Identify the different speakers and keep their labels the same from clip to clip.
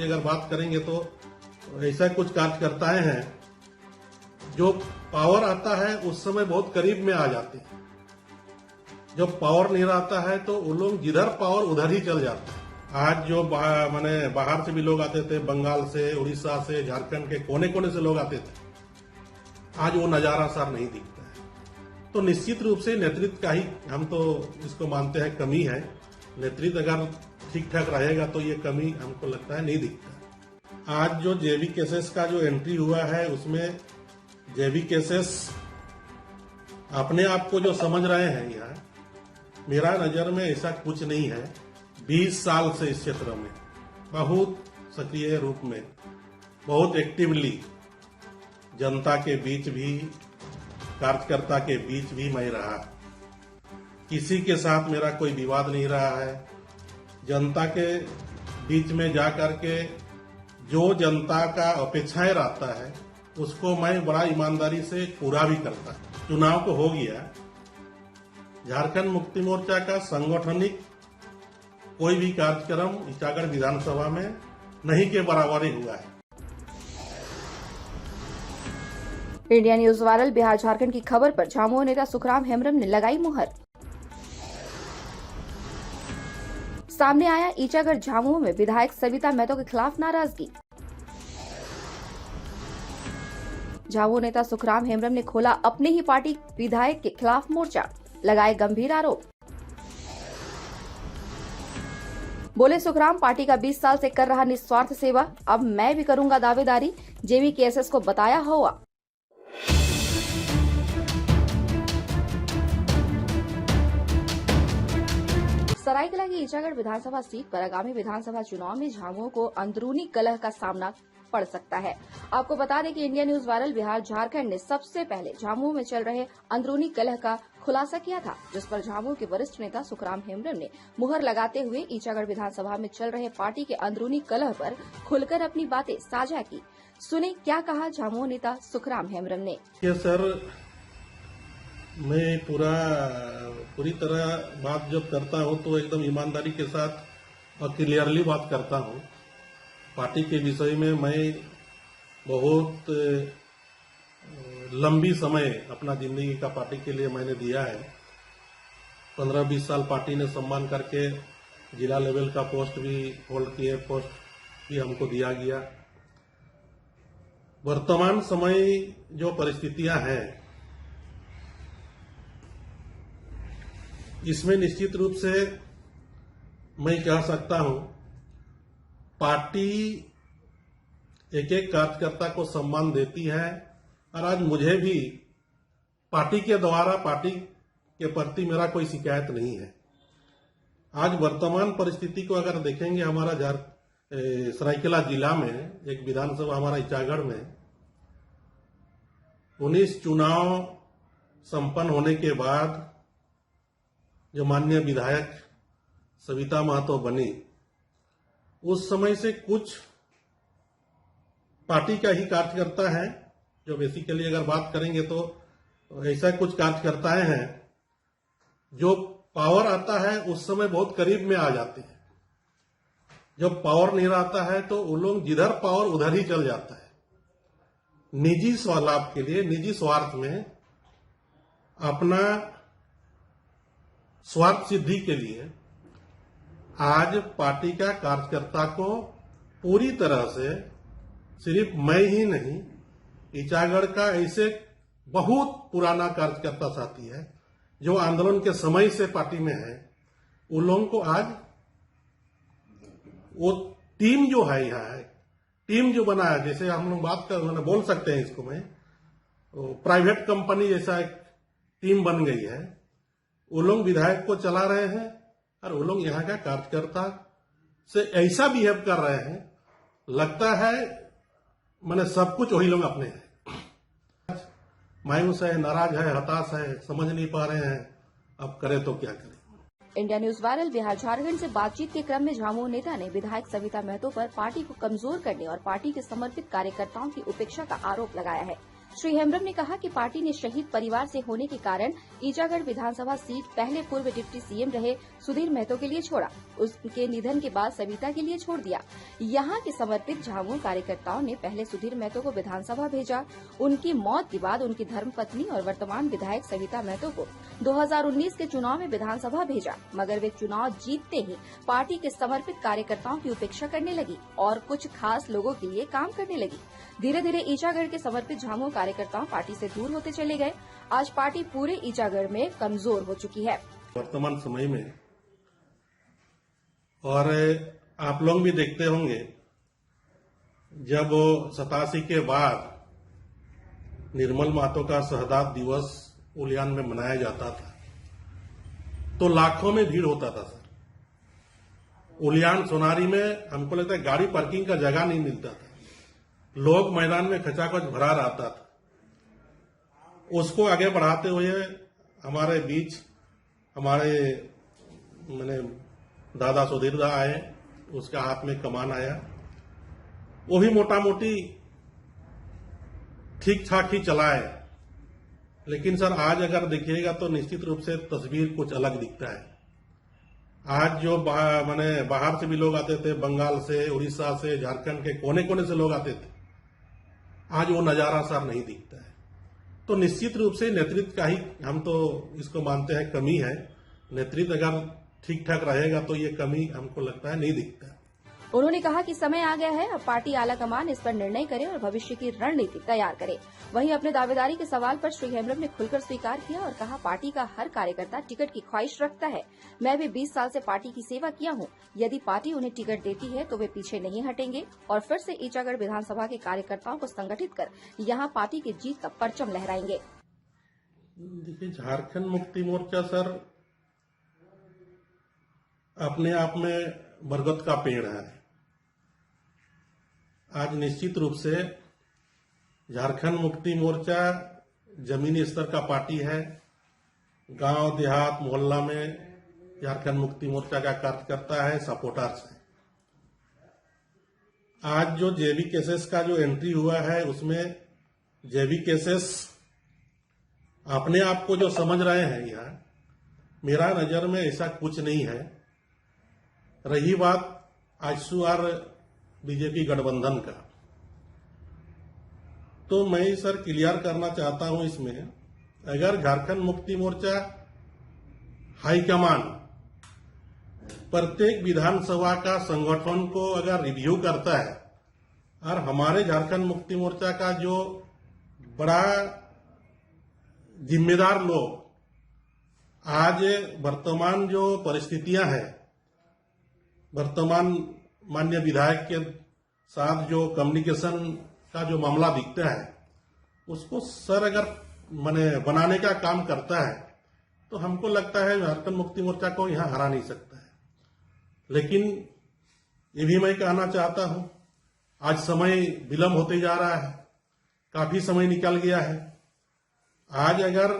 Speaker 1: लिए अगर बात करेंगे तो ऐसा कुछ कार्यकर्ताएं हैं जो पावर आता है उस समय बहुत करीब में आ जाते हैं, जब पावर नहीं रहता है तो वो लोग जिधर पावर उधर ही चल जाते हैं। आज जो माने बाहर से भी लोग आते थे, बंगाल से, उड़ीसा से, झारखंड के कोने कोने से लोग आते थे, आज वो नजारा सर नहीं दिखता है। तो निश्चित रूप से नेतृत्व का ही हम तो इसको मानते हैं कमी है। नेतृत्व अगर ठीक ठाक रहेगा तो ये कमी हमको लगता है नहीं दिखता। आज जो जेवी केसेस का जो एंट्री हुआ है उसमें जेवी केसेस अपने आप को जो समझ रहे हैं यहाँ, मेरा नजर में ऐसा कुछ नहीं है। 20 साल से इस क्षेत्र में बहुत सक्रिय रूप में, बहुत एक्टिवली जनता के बीच भी, कार्यकर्ता के बीच भी मैं रहा। किसी के साथ मेरा कोई विवाद नहीं रहा है। जनता के बीच में जाकर के जो जनता का अपेक्षाएं रहता है उसको मैं बड़ा ईमानदारी से पूरा भी करता। चुनाव को हो गया, झारखंड मुक्ति मोर्चा का सांगठनिक कोई भी कार्यक्रम ईटागढ़ विधानसभा में नहीं के बराबर ही हुआ है।
Speaker 2: India news viral Bihar Jharkhand की खबर पर झामुमो नेता सुखराम हेम्ब्रम ने लगाई मुहर। सामने आया ईटागढ़ झामुमो में विधायक सविता महतो के खिलाफ नाराजगी। झामुमो नेता सुखराम हेम्ब्रम ने खोला अपने ही पार्टी विधायक के खिलाफ मोर्चा, लगाए गंभीर आरोप। बोले सुखराम पार्टी का 20 साल से कर रहा निस्वार्थ सेवा, अब मैं भी करूंगा दावेदारी, जेवी केएसएस को बताया हुआ। सरायकेला की ईटागढ़ विधानसभा सीट पर आगामी विधानसभा चुनाव में झामुमो को अंदरूनी कलह का सामना पड़ सकता है। आपको बता दें कि India news viral Bihar Jharkhand ने सबसे पहले झामुमो में चल रहे अंदरूनी कलह का खुलासा किया था, जिस पर झामुमो के वरिष्ठ नेता सुखराम हेम्ब्रम ने मुहर लगाते हुए ईटागढ़ विधानसभा में चल रहे पार्टी के अंदरूनी कलह पर खुलकर अपनी बातें साझा की। सुने क्या कहा झामुमो नेता सुखराम हेम्ब्रम ने।
Speaker 1: सर, मैं पूरी तरह बात जब करता हूं तो एकदम ईमानदारी के साथ और क्लियरली बात करता हूं। पार्टी के विषय में मैं बहुत लंबी समय अपना जिंदगी का पार्टी के लिए मैंने दिया है। 15-20 साल पार्टी ने सम्मान करके जिला लेवल का पोस्ट भी होल्ड किए, पोस्ट भी हमको दिया गया। वर्तमान समय जो परिस्थितियां हैं इसमें निश्चित रूप से मैं कह सकता हूं पार्टी एक एक कार्यकर्ता को सम्मान देती है और आज मुझे भी पार्टी के द्वारा पार्टी के प्रति मेरा कोई शिकायत नहीं है। आज वर्तमान परिस्थिति को अगर देखेंगे, हमारा सरायकेला जिला में एक विधानसभा हमारा ईटागढ़ में 19 चुनाव संपन्न होने के बाद जो माननीय विधायक सविता महतो बनी, उस समय से कुछ पार्टी का ही कार्यकर्ता है जो बेसिकली अगर बात करेंगे तो ऐसा कुछ कार्यकर्ताएं हैं जो पावर आता है उस समय बहुत करीब में आ जाते हैं, जब पावर नहीं रहता है तो वो लोग जिधर पावर उधर ही चल जाता है। निजी स्वलाभ के लिए, निजी स्वार्थ में, अपना स्वार्थ सिद्धि के लिए आज पार्टी का कार्यकर्ता को पूरी तरह से, सिर्फ मैं ही नहीं, ईटागढ़ का ऐसे बहुत पुराना कार्यकर्ता साथी है जो आंदोलन के समय से पार्टी में है, उन लोगों को आज वो टीम जो है, यहाँ है टीम जो बना है, जैसे हम लोग बात कर बोल सकते हैं इसको, मैं प्राइवेट कंपनी जैसा एक टीम बन गई है। वो लोग विधायक को चला रहे हैं और वो लोग यहाँ का कार्यकर्ता से ऐसा बिहेव कर रहे हैं, लगता है मैंने सब कुछ वही लोग अपने हैं। मायूस है, नाराज है, हताश है, समझ नहीं पा रहे हैं, अब करें तो क्या करें।
Speaker 2: India news viral Bihar Jharkhand से बातचीत के क्रम में झामुमो नेता ने विधायक सविता महतो पर पार्टी को कमजोर करने और पार्टी के समर्पित कार्यकर्ताओं की उपेक्षा का आरोप लगाया है। श्री हेम्ब्रम ने कहा कि पार्टी ने शहीद परिवार से होने के कारण ईचागढ़ विधानसभा सीट पहले पूर्व डिप्टी सीएम रहे सुधीर महतो के लिए छोड़ा। उसके निधन के बाद सविता के लिए छोड़ दिया। यहाँ के समर्पित झामुमो कार्यकर्ताओं ने पहले सुधीर महतो को विधानसभा भेजा। उनकी मौत के बाद उनकी धर्मपत्नी और वर्तमान विधायक सविता महतो को 2019 के चुनाव में विधानसभा भेजा, मगर वे चुनाव जीतते ही पार्टी के समर्पित कार्यकर्ताओं की उपेक्षा करने लगी और कुछ खास लोगों के लिए काम करने लगी। धीरे धीरे ईचागढ़ के समर्पित झामुमो कार्यकर्ताओं पार्टी से दूर होते चले गए। आज पार्टी पूरे ईचागढ़ में कमजोर हो चुकी है।
Speaker 1: वर्तमान समय में और आप लोग भी देखते होंगे, जब 87 के बाद निर्मल महतो का शहादत दिवस उलियान में मनाया जाता था तो लाखों में भीड़ होता था सर। उलियान सोनारी में हमको लगता है गाड़ी पार्किंग का जगह नहीं मिलता था, लोग मैदान में खचाखच भरा रहता था। उसको आगे बढ़ाते हुए हमारे बीच हमारे मैंने दादा सुधीर दा आए, उसका हाथ में कमान आया, वो भी मोटा मोटी ठीक ठाक ही चलाए। लेकिन सर आज अगर देखिएगा तो निश्चित रूप से तस्वीर कुछ अलग दिखता है। आज जो माने बाहर से भी लोग आते थे, बंगाल से, उड़ीसा से, झारखंड के कोने कोने से लोग आते थे, आज वो नजारा सर नहीं दिखता है। तो निश्चित रूप से नेतृत्व का ही हम तो इसको मानते हैं कमी है। नेतृत्व अगर ठीक ठाक रहेगा तो ये कमी हमको लगता है नहीं दिखता।
Speaker 2: उन्होंने कहा कि समय आ गया है, अब पार्टी आलाकमान इस पर निर्णय करे और भविष्य की रणनीति तैयार करे। वहीं अपने दावेदारी के सवाल पर श्री हेम्ब्रम ने खुलकर स्वीकार किया और कहा, पार्टी का हर कार्यकर्ता टिकट की ख्वाहिश रखता है। मैं भी 20 साल से पार्टी की सेवा किया हूं। यदि पार्टी उन्हें टिकट देती है तो वे पीछे नहीं हटेंगे और फिर से ईचागढ़ विधानसभा के कार्यकर्ताओं को संगठित कर यहां पार्टी की जीत का परचम लहराएंगे।
Speaker 1: देखिए, झारखंड मुक्ति मोर्चा सर अपने आप में बरगद का पेड़ है। आज निश्चित रूप से झारखंड मुक्ति मोर्चा जमीनी स्तर का पार्टी है। गांव देहात मोहल्ला में झारखंड मुक्ति मोर्चा का कार्यकर्ता है, सपोर्टर्स है। आज जो जेबी केसेस का जो एंट्री हुआ है उसमें जेबी केसेस अपने आप को जो समझ रहे हैं, यहाँ मेरा नजर में ऐसा कुछ नहीं है। रही बात आजसू और बीजेपी गठबंधन का, तो मैं सर क्लियर करना चाहता हूं इसमें, अगर झारखंड मुक्ति मोर्चा हाईकमान प्रत्येक विधानसभा का संगठन को अगर रिव्यू करता है और हमारे झारखंड मुक्ति मोर्चा का जो बड़ा जिम्मेदार लोग आज वर्तमान जो परिस्थितियां हैं, वर्तमान माननीय विधायक के साथ जो कम्युनिकेशन का जो मामला दिखता है, उसको सर अगर बनाने का काम करता है तो हमको लगता है झारखंड मुक्ति मोर्चा को यहां हरा नहीं सकता है। लेकिन ये भी मैं कहना चाहता हूं, आज समय विलंब होते जा रहा है, काफी समय निकल गया है। आज अगर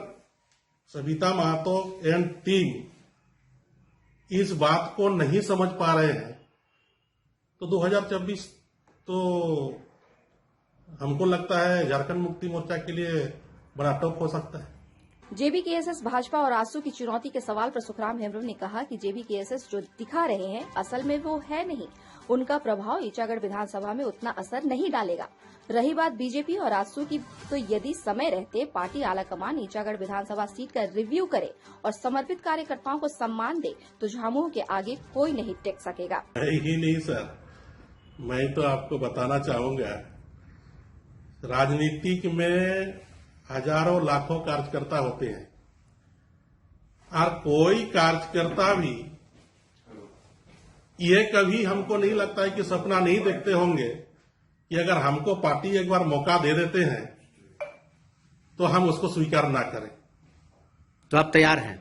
Speaker 1: सविता महतो एंड टीम इस बात को नहीं समझ पा रहे हैं तो 2024 तो हमको लगता है झारखंड मुक्ति मोर्चा के लिए बड़ा टफ हो सकता है।
Speaker 2: जेबीकेएसएस भाजपा और आजसू की चुनौती के सवाल पर सुखराम हेम्ब्रम ने कहा कि जेबीकेएसएस जो दिखा रहे हैं असल में वो है नहीं। उनका प्रभाव ईचागढ़ विधानसभा में उतना असर नहीं डालेगा। रही बात बीजेपी और आजसू की, तो यदि समय रहते पार्टी आलाकमान ईचागढ़ विधानसभा सीट का रिव्यू करे और समर्पित कार्यकर्ताओं को सम्मान दे तो झामुमो के आगे कोई नहीं टिक सकेगा।
Speaker 1: ही नहीं सर, मैं तो आपको बताना चाहूंगा, राजनीतिक में हजारों लाखों कार्यकर्ता होते हैं और कोई कार्यकर्ता भी ये कभी हमको नहीं लगता है कि सपना नहीं देखते होंगे कि अगर हमको पार्टी एक बार मौका दे देते हैं तो हम उसको स्वीकार ना करें।
Speaker 3: तो आप तैयार हैं?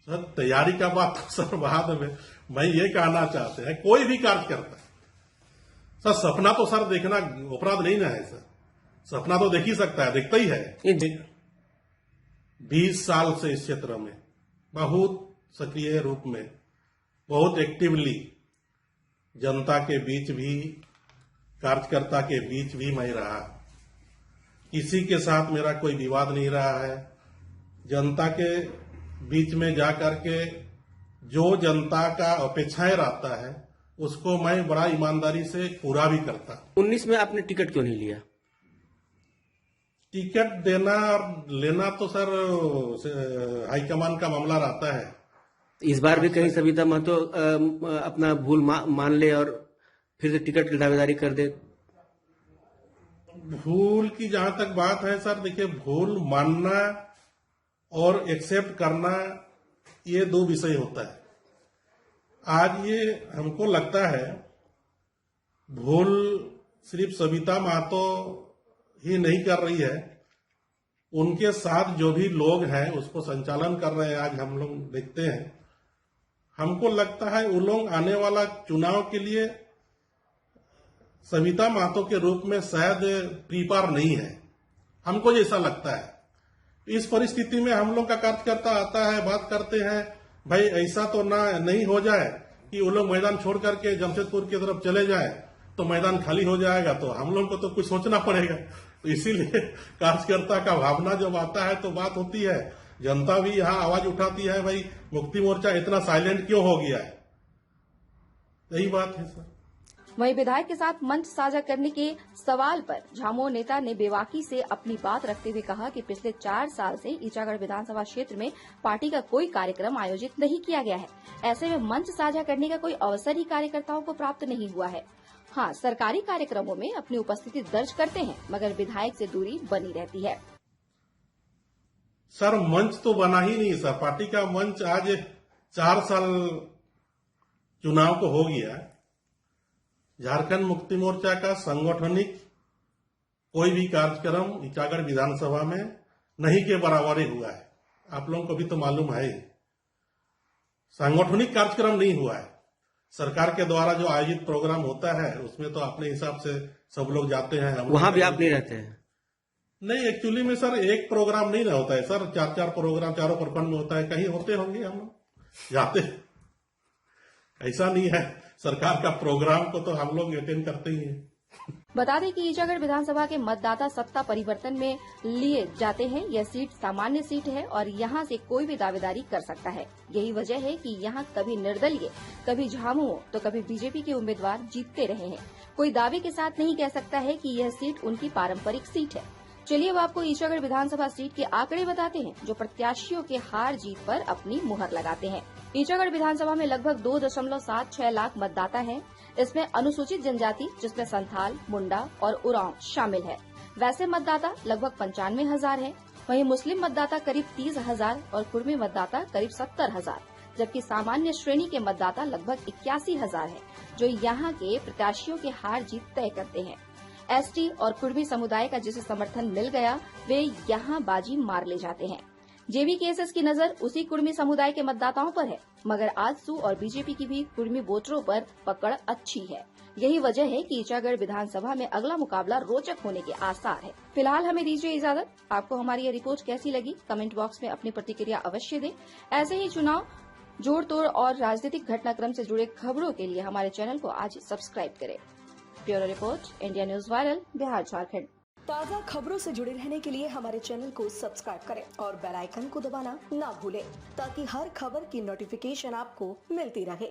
Speaker 1: सर तैयारी का बात तो सर बाद में, मैं ये कहना चाहते हैं कोई भी कार्यकर्ता सर, सपना तो सर देखना अपराध नहीं ना है सर, सपना तो देख ही सकता है, देखता ही है। 20 साल से इस क्षेत्र में बहुत सक्रिय रूप में, बहुत एक्टिवली जनता के बीच भी, कार्यकर्ता के बीच भी मैं रहा। किसी के साथ मेरा कोई विवाद नहीं रहा है। जनता के बीच में जा करके जो जनता का अपेक्षाएं रहता है उसको मैं बड़ा ईमानदारी से पूरा भी करता हूं।
Speaker 3: 19 में आपने टिकट क्यों नहीं लिया?
Speaker 1: टिकट देना और लेना तो सर हाईकमान का मामला रहता है।
Speaker 3: इस बार भी कहीं सविता महतो अपना भूल मान ले और फिर से टिकट की दावेदारी कर दे?
Speaker 1: भूल की जहां तक बात है सर, देखिए, भूल मानना और एक्सेप्ट करना ये दो विषय होता है। आज ये हमको लगता है भूल सिर्फ सविता महतो ही नहीं कर रही है, उनके साथ जो भी लोग हैं उसको संचालन कर रहे हैं। आज हम लोग देखते हैं, हमको लगता है वो लोग आने वाला चुनाव के लिए सविता महतो के रूप में शायद प्रीपार नहीं है, हमको जैसा लगता है। इस परिस्थिति में हम लोग का कार्यकर्ता आता है, बात करते हैं, भाई ऐसा तो नहीं हो जाए कि वो लोग मैदान छोड़ करके जमशेदपुर की तरफ चले जाए तो मैदान खाली हो जाएगा, तो हम लोग को तो कुछ सोचना पड़ेगा। तो इसीलिए कार्यकर्ता का भावना जब आता है तो बात होती है, जनता भी यहाँ आवाज उठाती है, भाई मुक्ति मोर्चा इतना साइलेंट क्यों हो गया है। यही बात है सर।
Speaker 2: वहीं विधायक के साथ मंच साझा करने के सवाल पर झामुमो नेता ने बेबाकी से अपनी बात रखते हुए कहा कि पिछले 4 साल से ईचागढ़ विधानसभा क्षेत्र में पार्टी का कोई कार्यक्रम आयोजित नहीं किया गया है। ऐसे में मंच साझा करने का कोई अवसर ही कार्यकर्ताओं को प्राप्त नहीं हुआ है। हाँ, सरकारी कार्यक्रमों में अपनी उपस्थिति दर्ज करते हैं, मगर विधायक से दूरी बनी रहती है।
Speaker 1: सर, मंच तो बना ही नहीं सर। पार्टी का मंच आज 4 साल चुनाव को हो गया। झारखंड मुक्ति मोर्चा का सांगठनिक कोई भी कार्यक्रम ईचागढ़ विधानसभा में नहीं के बराबर ही हुआ है। आप लोगों को भी तो मालूम है, सांगठनिक कार्यक्रम नहीं हुआ है। सरकार के द्वारा जो आयोजित प्रोग्राम होता है उसमें तो अपने हिसाब से सब लोग जाते हैं।
Speaker 3: वहां भी आप नहीं रहते हैं?
Speaker 1: नहीं, एक्चुअली में सर एक प्रोग्राम नहीं ना होता है सर, 4 प्रोग्राम चारों प्रखंड में होता है। कहीं होते होंगे, हम लोग जाते, ऐसा नहीं है। सरकार का प्रोग्राम को तो हम लोग अटेंड करते ही हैं।
Speaker 2: बता दें कि ईचागढ़ विधानसभा के मतदाता सत्ता परिवर्तन में लिए जाते हैं। यह सीट सामान्य सीट है और यहां से कोई भी दावेदारी कर सकता है। यही वजह है कि यहां कभी निर्दलीय, कभी झामुमो तो कभी बीजेपी के उम्मीदवार जीतते रहे हैं। कोई दावे के साथ नहीं कह सकता है कि यह सीट उनकी पारंपरिक सीट है। चलिए अब आपको ईचागढ़ विधानसभा सीट के आंकड़े बताते हैं जो प्रत्याशियों के हार जीत पर अपनी मुहर लगाते हैं। ईचागढ़ विधानसभा में लगभग 2.76 लाख मतदाता हैं। इसमें अनुसूचित जनजाति जिसमें संथाल, मुंडा और उरांव शामिल है। वैसे मतदाता लगभग 95,000 हैं। वहीं मुस्लिम मतदाता करीब 30,000 और कुर्मी मतदाता करीब 70,000, जबकि सामान्य श्रेणी के मतदाता लगभग 81,000 हैं, जो यहाँ के प्रत्याशियों के हार जीत तय करते हैं। एसटी और कुर्मी समुदाय का जिसे समर्थन मिल गया वे यहाँ बाजी मार ले जाते हैं। जेवीकेएसएस की नजर उसी कुर्मी समुदाय के मतदाताओं पर है, मगर आजसू और बीजेपी की भी कुर्मी वोटरों पर पकड़ अच्छी है। यही वजह है कि ईचागढ़ विधानसभा में अगला मुकाबला रोचक होने के आसार है। फिलहाल हमें दीजिए इजाजत। आपको हमारी ये रिपोर्ट कैसी लगी कमेंट बॉक्स में अपनी प्रतिक्रिया अवश्य दें। ऐसे ही चुनाव, जोड़ तोड़ और राजनीतिक घटनाक्रम से जुड़े खबरों के लिए हमारे चैनल को आज सब्सक्राइब करें। Bureau report, India news viral, Bihar Jharkhand.
Speaker 4: ताज़ा खबरों से जुड़े रहने के लिए हमारे चैनल को सब्सक्राइब करें और बेल आइकन को दबाना ना भूलें ताकि हर खबर की नोटिफिकेशन आपको मिलती रहे।